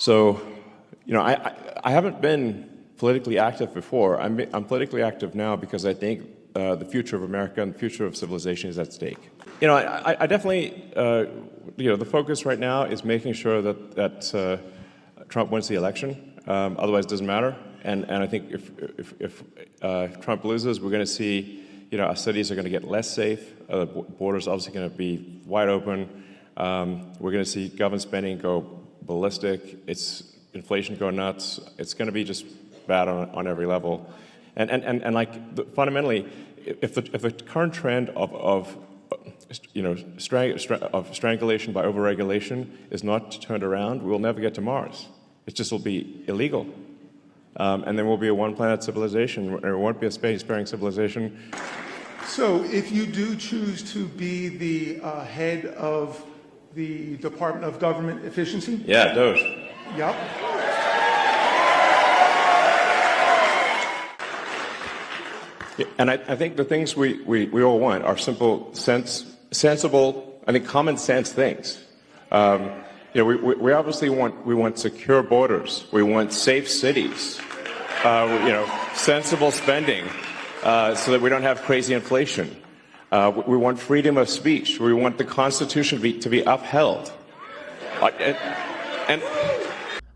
So, I haven't been politically active before. I'm politically active now because I think the future of America and the future of civilization is at stake. I definitely, the focus right now is making sure that Trump wins the election. Otherwise, it doesn't matter. And I think if Trump loses, we're going to see, our cities are going to get less safe. The border's obviously going to be wide open. We're going to see government spending go ballistic. It's inflation go nuts. It's going to be just bad on every level. And fundamentally, if the current trend of strangulation by overregulation is not turned around, we'll never get to Mars. It just will be illegal. And then we'll be a one-planet civilization, or it won't be a space-faring civilization. So if you do choose to be the head of the Department of Government Efficiency? Yeah, Doge. Yep. Yeah, and I think the things we all want are sensible, I think common sense things. We obviously want secure borders. We want safe cities. Sensible spending, so that we don't have crazy inflation. We want freedom of speech. We want the Constitution to be upheld. And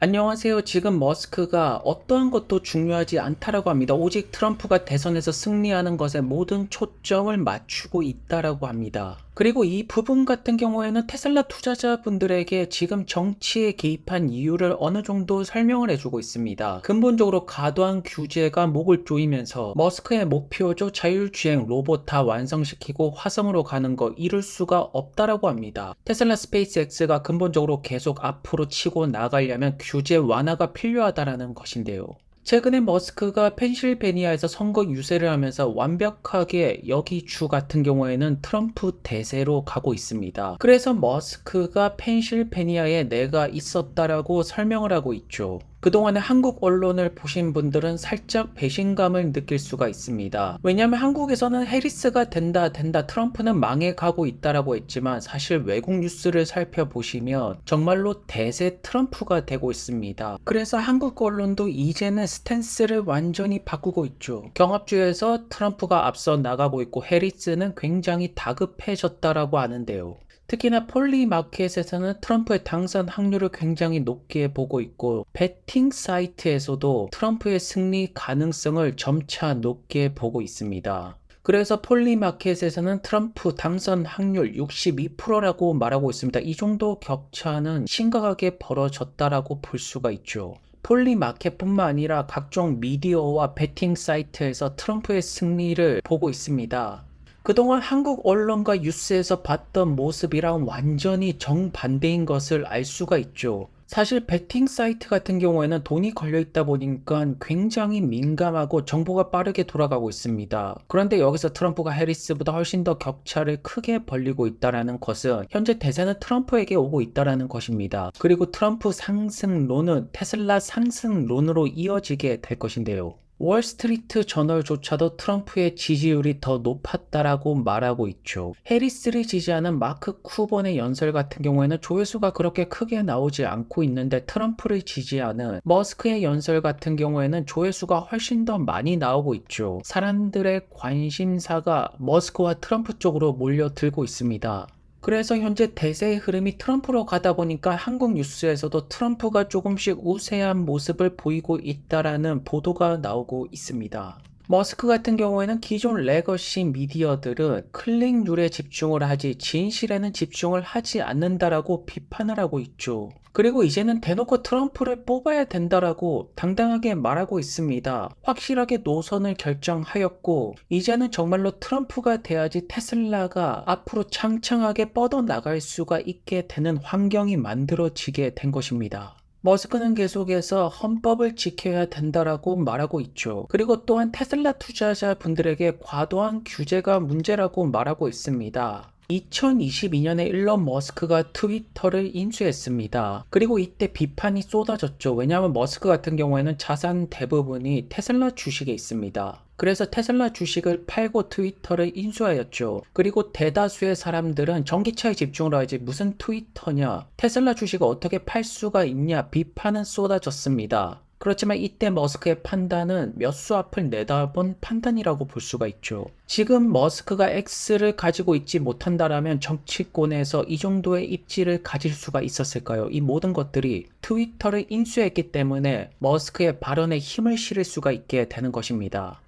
안녕하세요. 지금 머스크가 어떠한 것도 중요하지 않다라고 합니다. 오직 트럼프가 대선에서 승리하는 것에 모든 초점을 맞추고 있다라고 합니다. 그리고 이 부분 같은 경우에는 테슬라 투자자분들에게 지금 정치에 개입한 이유를 어느 정도 설명을 해주고 있습니다. 근본적으로 과도한 규제가 목을 조이면서 머스크의 목표죠. 자율주행 로봇 다 완성시키고 화성으로 가는 거 이룰 수가 없다라고 합니다. 테슬라 스페이스X가 근본적으로 계속 앞으로 치고 나가려면 규제 완화가 필요하다라는 것인데요. 최근에 머스크가 펜실베니아에서 선거 유세를 하면서 완벽하게 여기 주 같은 경우에는 트럼프 대세로 가고 있습니다. 그래서 머스크가 펜실베니아에 내가 있었다라고 설명을 하고 있죠. 그동안에 한국 언론을 보신 분들은 살짝 배신감을 느낄 수가 있습니다. 왜냐하면 한국에서는 해리스가 된다 트럼프는 망해가고 있다라고 했지만 사실 외국 뉴스를 살펴보시면 정말로 대세 트럼프가 되고 있습니다. 그래서 한국 언론도 이제는 스탠스를 완전히 바꾸고 있죠. 경합주에서 트럼프가 앞서 나가고 있고 해리스는 굉장히 다급해졌다라고 하는데요. 특히나 폴리마켓에서는 트럼프의 당선 확률을 굉장히 높게 보고 있고 베팅 사이트에서도 트럼프의 승리 가능성을 점차 높게 보고 있습니다. 그래서 폴리마켓에서는 트럼프 당선 확률 62%라고 말하고 있습니다. 이 정도 격차는 심각하게 벌어졌다라고 볼 수가 있죠. 폴리마켓뿐만 아니라 각종 미디어와 베팅 사이트에서 트럼프의 승리를 보고 있습니다. 그동안 한국 언론과 뉴스에서 봤던 모습이랑 완전히 정반대인 것을 알 수가 있죠. 사실 베팅 사이트 같은 경우에는 돈이 걸려있다 보니까 굉장히 민감하고 정보가 빠르게 돌아가고 있습니다. 그런데 여기서 트럼프가 해리스보다 훨씬 더 격차를 크게 벌리고 있다는 것은 현재 대세는 트럼프에게 오고 있다는 것입니다. 그리고 트럼프 상승론은 테슬라 상승론으로 이어지게 될 것인데요. 월스트리트 저널조차도 트럼프의 지지율이 더 높았다라고 말하고 있죠. 해리스를 지지하는 마크 쿠번의 연설 같은 경우에는 조회수가 그렇게 크게 나오지 않고 있는데 트럼프를 지지하는 머스크의 연설 같은 경우에는 조회수가 훨씬 더 많이 나오고 있죠. 사람들의 관심사가 머스크와 트럼프 쪽으로 몰려들고 있습니다. 그래서 현재 대세의 흐름이 트럼프로 가다 보니까 한국 뉴스에서도 트럼프가 조금씩 우세한 모습을 보이고 있다라는 보도가 나오고 있습니다. 머스크 같은 경우에는 기존 레거시 미디어들은 클릭률에 집중을 하지 진실에는 집중을 하지 않는다라고 비판을 하고 있죠. 그리고 이제는 대놓고 트럼프를 뽑아야 된다라고 당당하게 말하고 있습니다. 확실하게 노선을 결정하였고 이제는 정말로 트럼프가 돼야지 테슬라가 앞으로 창창하게 뻗어나갈 수가 있게 되는 환경이 만들어지게 된 것입니다. 머스크는 계속해서 헌법을 지켜야 된다라고 말하고 있죠. 그리고 또한 테슬라 투자자분들에게 과도한 규제가 문제라고 말하고 있습니다. 2022년에 일론 머스크가 트위터를 인수했습니다. 그리고 이때 비판이 쏟아졌죠. 왜냐하면 머스크 같은 경우에는 자산 대부분이 테슬라 주식에 있습니다. 그래서 테슬라 주식을 팔고 트위터를 인수하였죠. 그리고 대다수의 사람들은 전기차에 집중을 하지 무슨 트위터냐, 테슬라 주식을 어떻게 팔 수가 있냐 비판은 쏟아졌습니다. 그렇지만 이때 머스크의 판단은 몇 수 앞을 내다본 판단이라고 볼 수가 있죠. 지금 머스크가 X를 가지고 있지 못한다라면 정치권에서 이 정도의 입지를 가질 수가 있었을까요? 이 모든 것들이 트위터를 인수했기 때문에 머스크의 발언에 힘을 실을 수가 있게 되는 것입니다.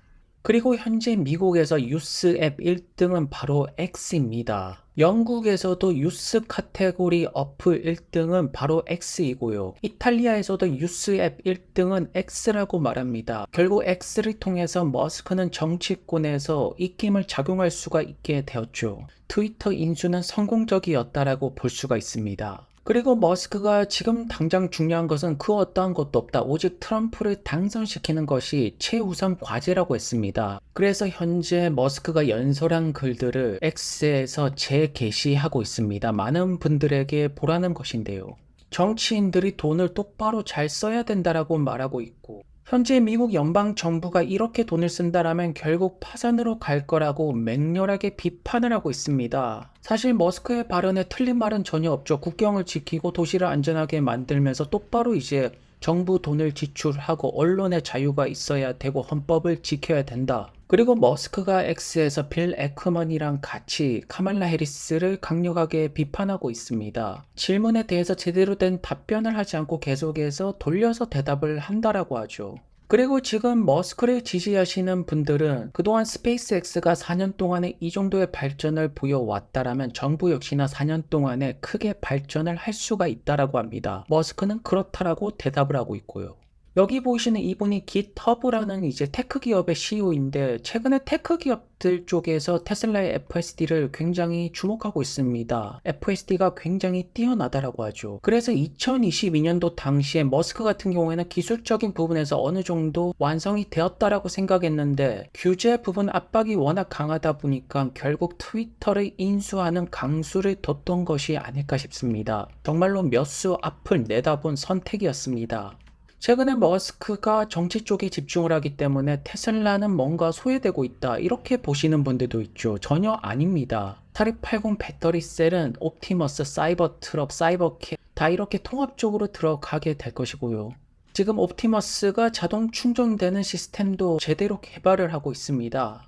그리고 현재 미국에서 뉴스 앱 1등은 바로 X입니다. 영국에서도 뉴스 카테고리 어플 1등은 바로 X이고요. 이탈리아에서도 뉴스 앱 1등은 X라고 말합니다. 결국 X를 통해서 머스크는 정치권에서 입김을 작용할 수가 있게 되었죠. 트위터 인수는 성공적이었다라고 볼 수가 있습니다. 그리고 머스크가 지금 당장 중요한 것은 그 어떠한 것도 없다. 오직 트럼프를 당선시키는 것이 최우선 과제라고 했습니다. 그래서 현재 머스크가 연설한 글들을 X에서 재게시하고 있습니다. 많은 분들에게 보라는 것인데요. 정치인들이 돈을 똑바로 잘 써야 된다라고 말하고 있고, 현재 미국 연방 정부가 이렇게 돈을 쓴다라면 결국 파산으로 갈 거라고 맹렬하게 비판을 하고 있습니다. 사실 머스크의 발언에 틀린 말은 전혀 없죠. 국경을 지키고 도시를 안전하게 만들면서 똑바로 이제 정부 돈을 지출하고 언론의 자유가 있어야 되고 헌법을 지켜야 된다. 그리고 머스크가 X에서 빌 에크먼이랑 같이 카말라 해리스를 강력하게 비판하고 있습니다. 질문에 대해서 제대로 된 답변을 하지 않고 계속해서 돌려서 대답을 한다라고 하죠. 그리고 지금 머스크를 지지하시는 분들은 그동안 스페이스X가 4년 동안에 이 정도의 발전을 보여왔다라면 정부 역시나 4년 동안에 크게 발전을 할 수가 있다라고 합니다. 머스크는 그렇다라고 대답을 하고 있고요. 여기 보시는 이분이 GitHub라는 이제 테크 기업의 CEO인데 최근에 테크 기업들 쪽에서 테슬라의 FSD를 굉장히 주목하고 있습니다. FSD가 굉장히 뛰어나다라고 하죠. 그래서 2022년도 당시에 머스크 같은 경우에는 기술적인 부분에서 어느 정도 완성이 되었다라고 생각했는데 규제 부분 압박이 워낙 강하다 보니까 결국 트위터를 인수하는 강수를 뒀던 것이 아닐까 싶습니다. 정말로 몇 수 앞을 내다본 선택이었습니다. 최근에 머스크가 정치 쪽에 집중을 하기 때문에 테슬라는 뭔가 소외되고 있다 이렇게 보시는 분들도 있죠. 전혀 아닙니다. 4280 배터리 셀은 옵티머스, 사이버트럭, 사이버캡 다 이렇게 통합적으로 들어가게 될 것이고요. 지금 옵티머스가 자동 충전되는 시스템도 제대로 개발을 하고 있습니다.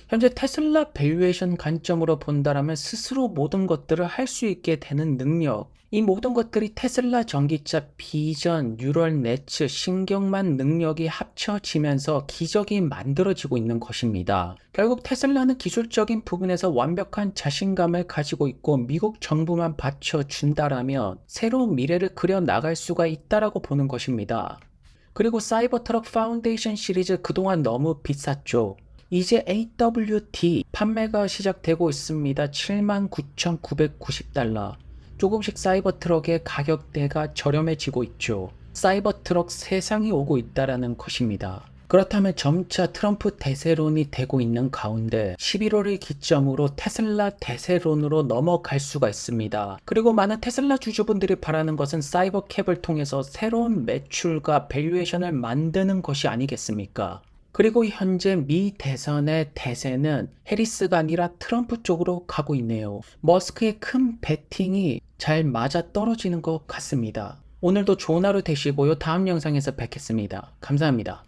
현재 테슬라 밸류에이션 관점으로 본다라면 스스로 모든 것들을 할 수 있게 되는 능력, 이 모든 것들이 테슬라 전기차 비전, 뉴럴 네츠, 신경망 능력이 합쳐지면서 기적이 만들어지고 있는 것입니다. 결국 테슬라는 기술적인 부분에서 완벽한 자신감을 가지고 있고 미국 정부만 받쳐준다라면 새로운 미래를 그려나갈 수가 있다라고 보는 것입니다. 그리고 사이버트럭 파운데이션 시리즈 그동안 너무 비쌌죠. 이제 AWT 판매가 시작되고 있습니다. 79,990달러. 조금씩 사이버트럭의 가격대가 저렴해지고 있죠. 사이버트럭 세상이 오고 있다라는 것입니다. 그렇다면 점차 트럼프 대세론이 되고 있는 가운데 11월을 기점으로 테슬라 대세론으로 넘어갈 수가 있습니다. 그리고 많은 테슬라 주주분들이 바라는 것은 사이버캡을 통해서 새로운 매출과 밸류에이션을 만드는 것이 아니겠습니까? 그리고 현재 미 대선의 대세는 해리스가 아니라 트럼프 쪽으로 가고 있네요. 머스크의 큰 베팅이 잘 맞아 떨어지는 것 같습니다. 오늘도 좋은 하루 되시고요. 다음 영상에서 뵙겠습니다. 감사합니다.